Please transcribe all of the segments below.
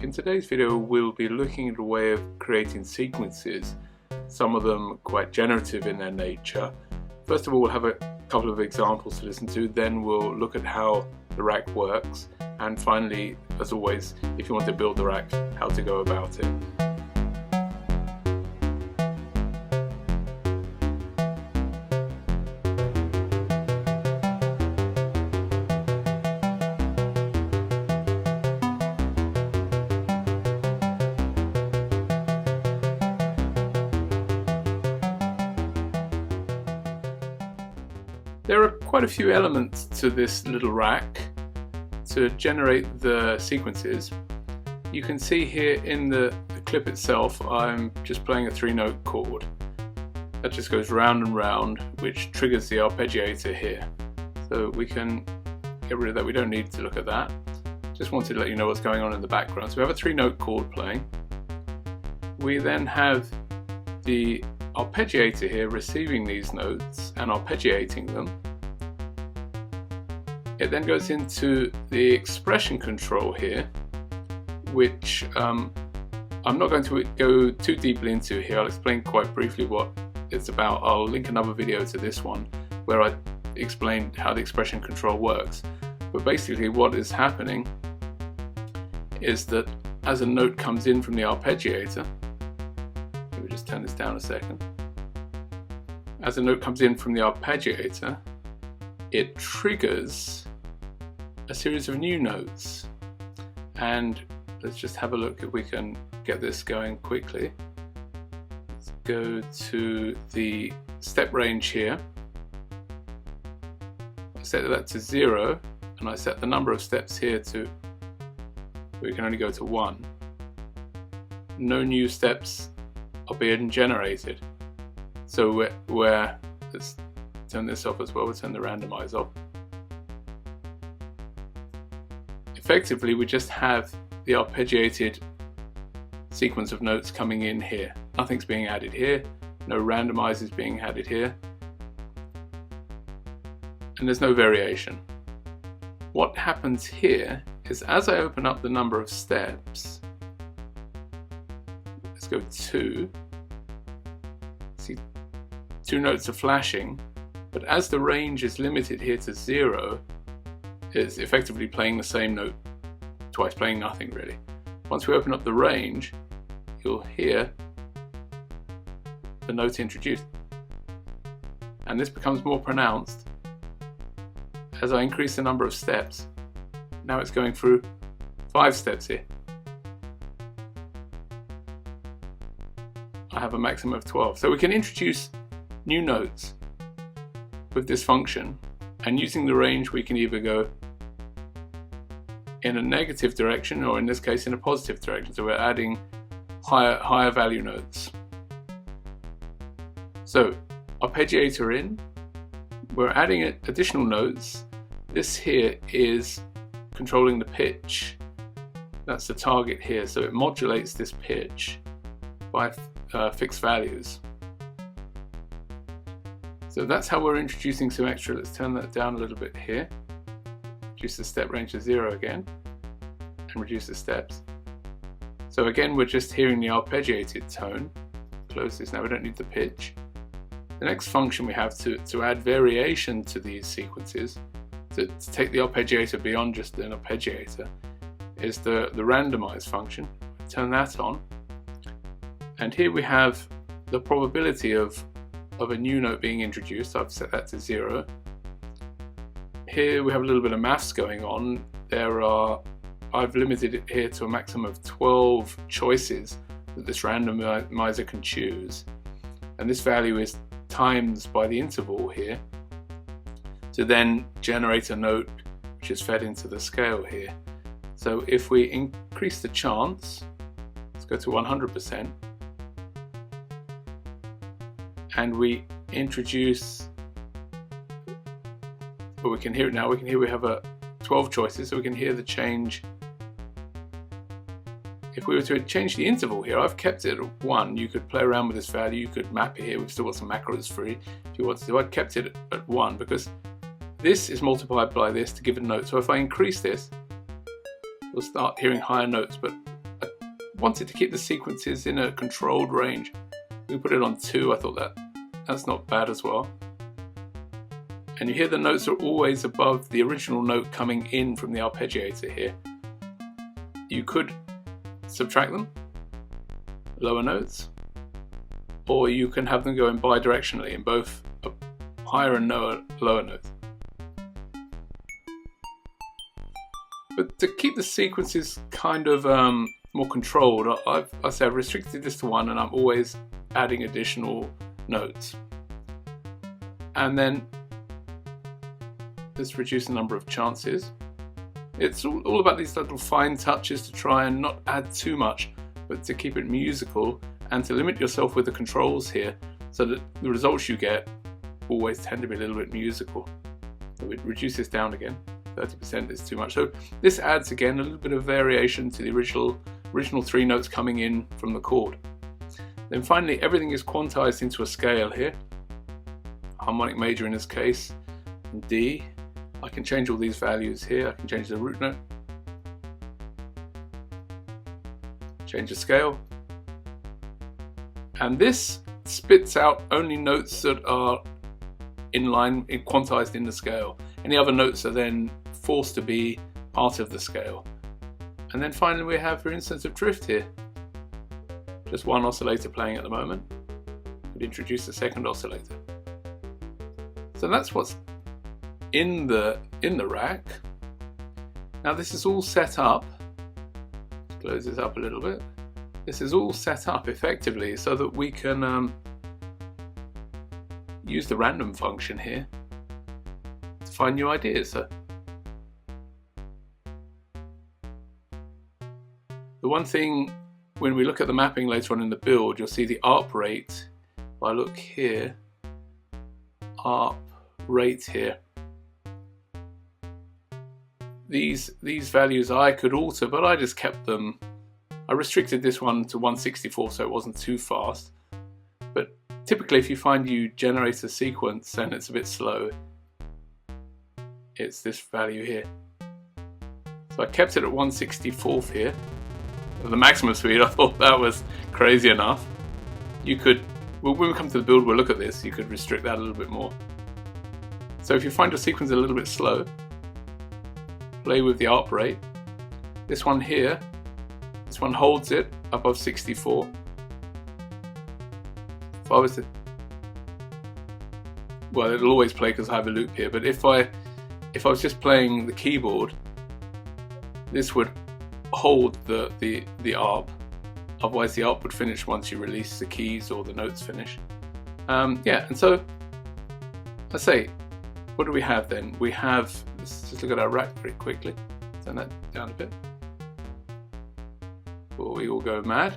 In today's video we'll be looking at a way of creating sequences, some of them quite generative in their nature. First of all, we'll have a couple of examples to listen to, then we'll look at how the rack works, and finally, as always, if you want to build the rack, how to go about it. There are quite a few elements to this little rack to generate the sequences. You can see here in the clip itself, I'm just playing a 3-note chord. That just goes round and round, which triggers the arpeggiator here. So we can get rid of that, we don't need to look at that. Just wanted to let you know what's going on in the background. So we have a 3-note chord playing. We then have the arpeggiator here receiving these notes and arpeggiating them. It then goes into the expression control here, which I'm not going to go too deeply into here. I'll explain quite briefly what it's about. I'll link another video to this one where I explained how the expression control works. But basically what is happening is that as a note comes in from the arpeggiator, let me just turn this down a second. As a note comes in from the arpeggiator, it triggers a series of new notes. And let's just have a look if we can get this going quickly. Let's go to the step range here. I set that to 0, and I set the number of steps here to, we can only go to 1. No new steps are being generated. So let's turn this off as well, we'll turn the randomize off. Effectively, we just have the arpeggiated sequence of notes coming in here. Nothing's being added here, no randomize is being added here, and there's no variation. What happens here is as I open up the number of steps, let's go 2, see 2 notes are flashing, but as the range is limited here to 0, it's effectively playing the same note twice, playing nothing really. Once we open up the range, you'll hear the note introduced. And this becomes more pronounced as I increase the number of steps. Now it's going through 5 steps here. I have a maximum of 12. So we can introduce new notes with this function, and using the range we can either go in a negative direction, or in this case in a positive direction, so we're adding higher value notes. So arpeggiator in, we're adding additional notes. This here is controlling the pitch. That's the target here, so it modulates this pitch by fixed values. So that's how we're introducing some extra. Let's turn that down a little bit here. Reduce the step range to 0 again, and reduce the steps. So again, we're just hearing the arpeggiated tone. Close this now, we don't need the pitch. The next function we have to add variation to these sequences, to take the arpeggiator beyond just an arpeggiator, is the randomize function. Turn that on, and here we have the probability of a new note being introduced. I've set that to 0. Here we have a little bit of maths going on. I've limited it here to a maximum of 12 choices that this randomizer can choose, and this value is times by the interval here to then generate a note which is fed into the scale here. So if we increase the chance, let's go to 100%, and we introduce, but we can hear it now, we have 12 choices, so we can hear the change. If we were to change the interval here, I've kept it at 1. You could play around with this value, you could map it here, we've still got some macros free if you want to do. I've kept it at 1 because this is multiplied by this to give a note. So if I increase this, we'll start hearing higher notes, but wanted to keep the sequences in a controlled range. We put it on 2. I thought that's not bad as well. And you hear the notes are always above the original note coming in from the arpeggiator here. You could subtract them, lower notes, or you can have them go in bidirectionally in both higher and lower notes. But to keep the sequences kind of more controlled, I've restricted this to 1, and I'm always adding additional notes. And then let's reduce the number of chances. It's all about these little fine touches to try and not add too much, but to keep it musical and to limit yourself with the controls here so that the results you get always tend to be a little bit musical. So we reduce this down again. 30% is too much. So this adds again a little bit of variation to the original 3 notes coming in from the chord. Then finally everything is quantized into a scale here. Harmonic major in this case, and D. I can change all these values here. I can change the root note, change the scale, and this spits out only notes that are in line, quantized in the scale. Any other notes are then forced to be part of the scale. And then finally we have, for instance, a drift here. Just one oscillator playing at the moment. Could introduce a second oscillator. So that's what's in the rack. Now this is all set up. Let's close this up a little bit. This is all set up effectively so that we can use the random function here to find new ideas. So the one thing, when we look at the mapping later on in the build, you'll see the ARP rate. If I look here, ARP rate here. These values I could alter, but I just kept them. I restricted this one to 164 so it wasn't too fast. But typically if you find you generate a sequence and it's a bit slow, it's this value here. So I kept it at 1/64 here. The maximum speed, I thought that was crazy enough. You could, well, when we come to the build, we'll look at this, you could restrict that a little bit more. So if you find your sequence a little bit slow, play with the ARP rate. This one here, this one holds it above 64. If I was to, well, it'll always play because I have a loop here, but if I was just playing the keyboard, this would hold the ARP. Otherwise the ARP would finish once you release the keys or the notes finish. Yeah, and so let's say, what do we have then? We have, let's just look at our rack very quickly. Turn that down a bit before we all go mad.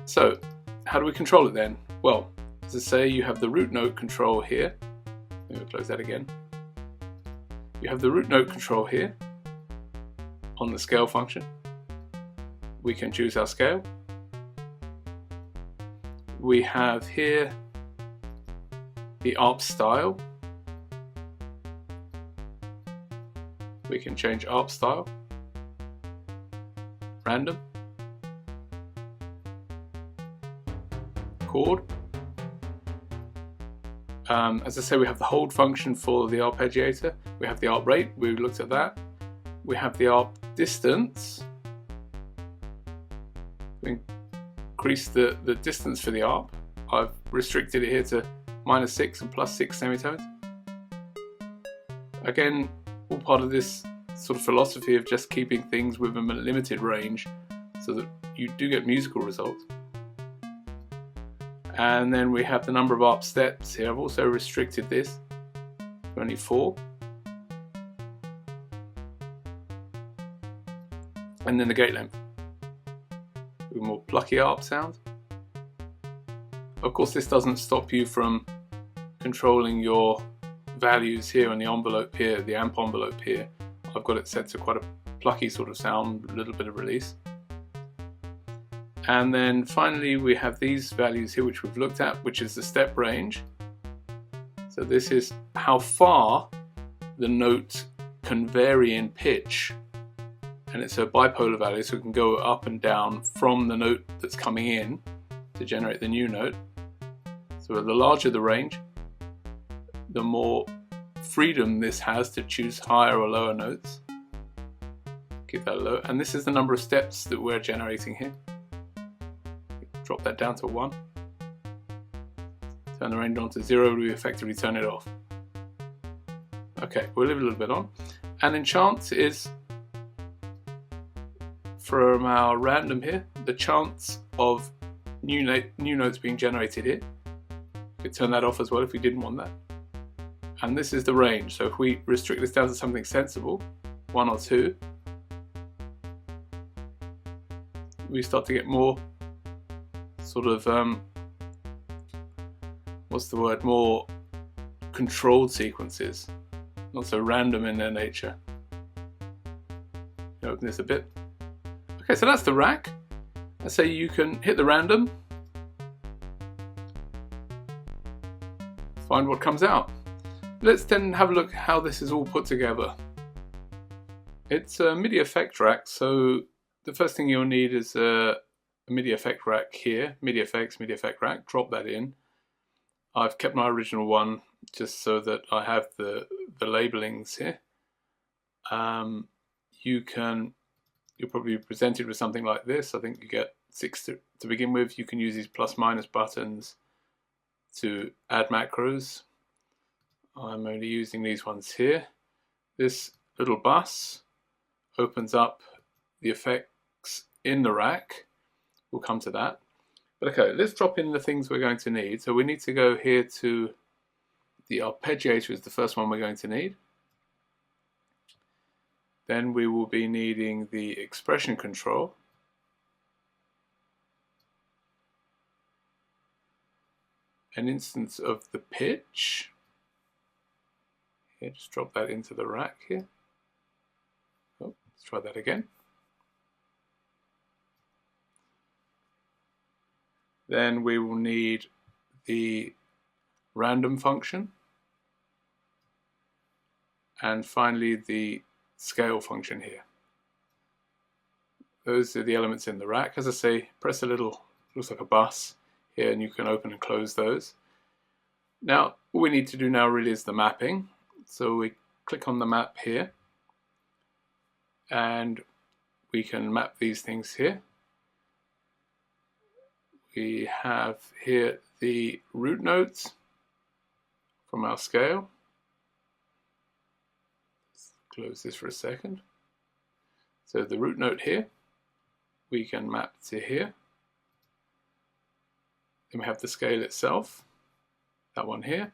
So how do we control it then? Well, as I say, you have the root note control here. Let me close that again. You have the root note control here on the scale function. We can choose our scale. We have here the ARP style. We can change ARP style, random, chord. As I say, we have the hold function for the arpeggiator. We have the ARP rate, we looked at that. We have the ARP distance. We increase the distance for the ARP. I've restricted it here to -6 and +6 semitones. Again, all part of this sort of philosophy of just keeping things within a limited range so that you do get musical results. And then we have the number of ARP steps here. I've also restricted this to only 4. And then the gate length. With more plucky ARP sounds. Of course, this doesn't stop you from controlling your values here on the envelope here, the amp envelope here. I've got it set to quite a plucky sort of sound, a little bit of release. And then finally we have these values here which we've looked at, which is the step range. So this is how far the note can vary in pitch and it's a bipolar value, so we can go up and down from the note that's coming in to generate the new note. So the larger the range, the more freedom this has to choose higher or lower notes. Keep that low, and this is the number of steps that we're generating here. Drop that down to 1. Turn the range on to 0, we effectively turn it off. Okay, we'll leave a little bit on. And then chance is, from our random here, the chance of new notes being generated here. We could turn that off as well if we didn't want that. And this is the range, so if we restrict this down to something sensible, 1 or 2, we start to get more sort of, what's the word, more controlled sequences, not so random in their nature. Open this a bit. Okay, so that's the rack. Let's say you can hit the random, find what comes out. Let's then have a look how this is all put together. It's a MIDI Effect Rack, so the first thing you'll need is a MIDI Effect Rack here, MIDI Effects, MIDI Effect Rack, drop that in. I've kept my original one just so that I have the labelings here. You'll probably be presented with something like this. I think you get 6 to begin with. You can use these plus minus buttons to add macros. I'm only using these ones here. This little bus opens up the effects in the rack. We'll come to that. But okay, let's drop in the things we're going to need. So we need to go here to the arpeggiator is the first one we're going to need. Then we will be needing the expression control. An instance of the pitch. Here, just drop that into the rack here. Oh, let's try that again. Then we will need the random function. And finally the scale function here. Those are the elements in the rack. As I say, press a little, looks like a bus here, and you can open and close those. Now, all we need to do now really is the mapping. So we click on the map here, and we can map these things here. We have here the root notes from our scale. Let's close this for a second. So the root note here, we can map to here. Then we have the scale itself, that one here.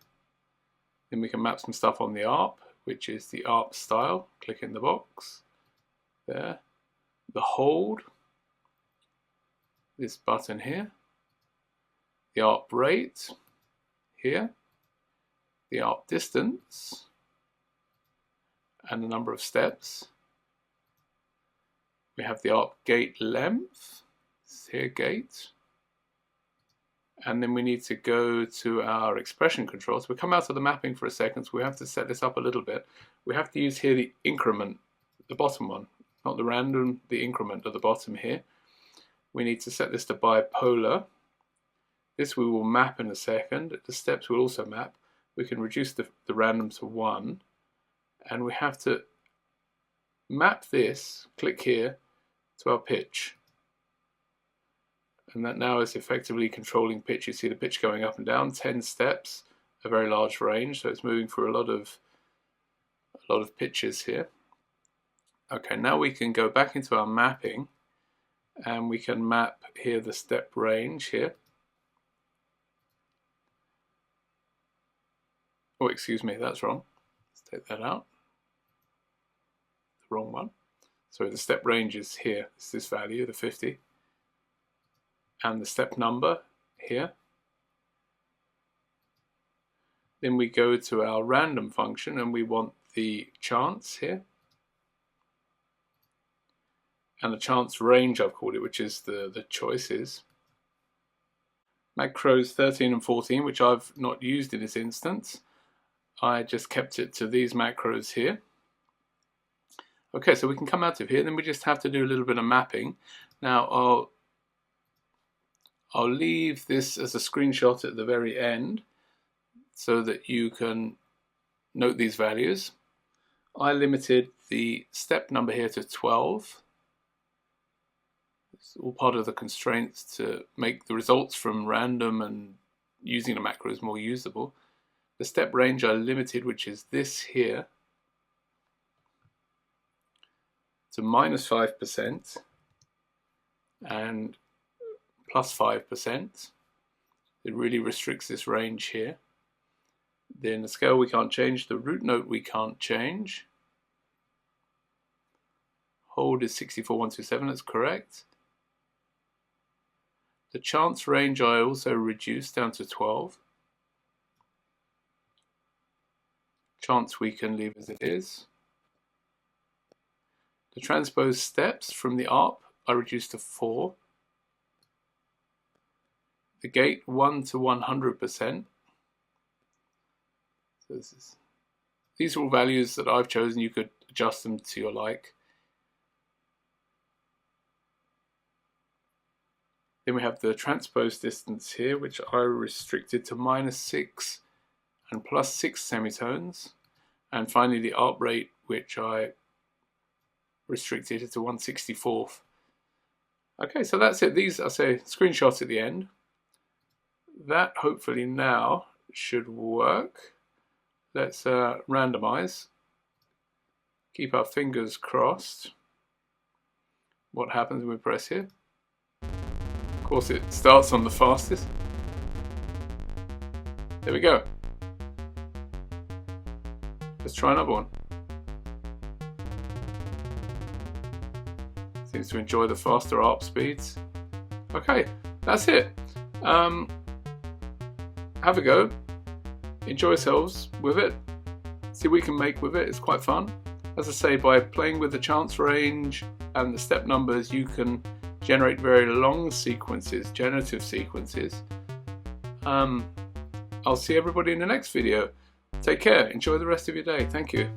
Then we can map some stuff on the ARP, which is the ARP style. Click in the box there. The hold, this button here. The ARP rate here. The ARP distance. And the number of steps. We have the ARP gate length. This is here, gate. And then we need to go to our expression control. So we'll come out of the mapping for a second, so we have to set this up a little bit. We have to use here the increment, the bottom one, not the random, the increment at the bottom here. We need to set this to bipolar. This we will map in a second. The steps will also map. We can reduce the random to 1. And we have to map this, click here, to our pitch. And that now is effectively controlling pitch. You see the pitch going up and down, 10 steps, a very large range, so it's moving through a lot of pitches here. Okay, now we can go back into our mapping, and we can map here the step range here. Oh, excuse me, that's wrong. Let's take that out. The wrong one. So the step range is here. It's this value, the 50. And the step number here. Then we go to our random function and we want the chance here. And the chance range I've called it, which is the choices. Macros 13 and 14, which I've not used in this instance. I just kept it to these macros here. Okay, so we can come out of here, then we just have to do a little bit of mapping. Now I'll leave this as a screenshot at the very end so that you can note these values. I limited the step number here to 12. It's all part of the constraints to make the results from random and using the macros more usable. The step range I limited, which is this here, to -5% and +5%. It really restricts this range here. Then the scale we can't change, the root note we can't change. Hold is 64-127, that's correct. The chance range I also reduced down to 12. Chance we can leave as it is. The transpose steps from the ARP I reduced to 4. The gate 1 to 100%. So these are all values that I've chosen. You could adjust them to your like. Then we have the transpose distance here, which I restricted to -6 and +6 semitones. And finally the ARP rate, which I restricted it to 1/64. Okay, so that's it. These are, say, screenshots at the end. That hopefully now should work. Let's randomize. Keep our fingers crossed. What happens when we press here? Of course, it starts on the fastest. There we go. Let's try another one. Seems to enjoy the faster ARP speeds. Okay, that's it. Have a go. Enjoy yourselves with it. See what you can make with it. It's quite fun. As I say, by playing with the chance range and the step numbers, you can generate very long sequences, generative sequences. I'll see everybody in the next video. Take care. Enjoy the rest of your day. Thank you.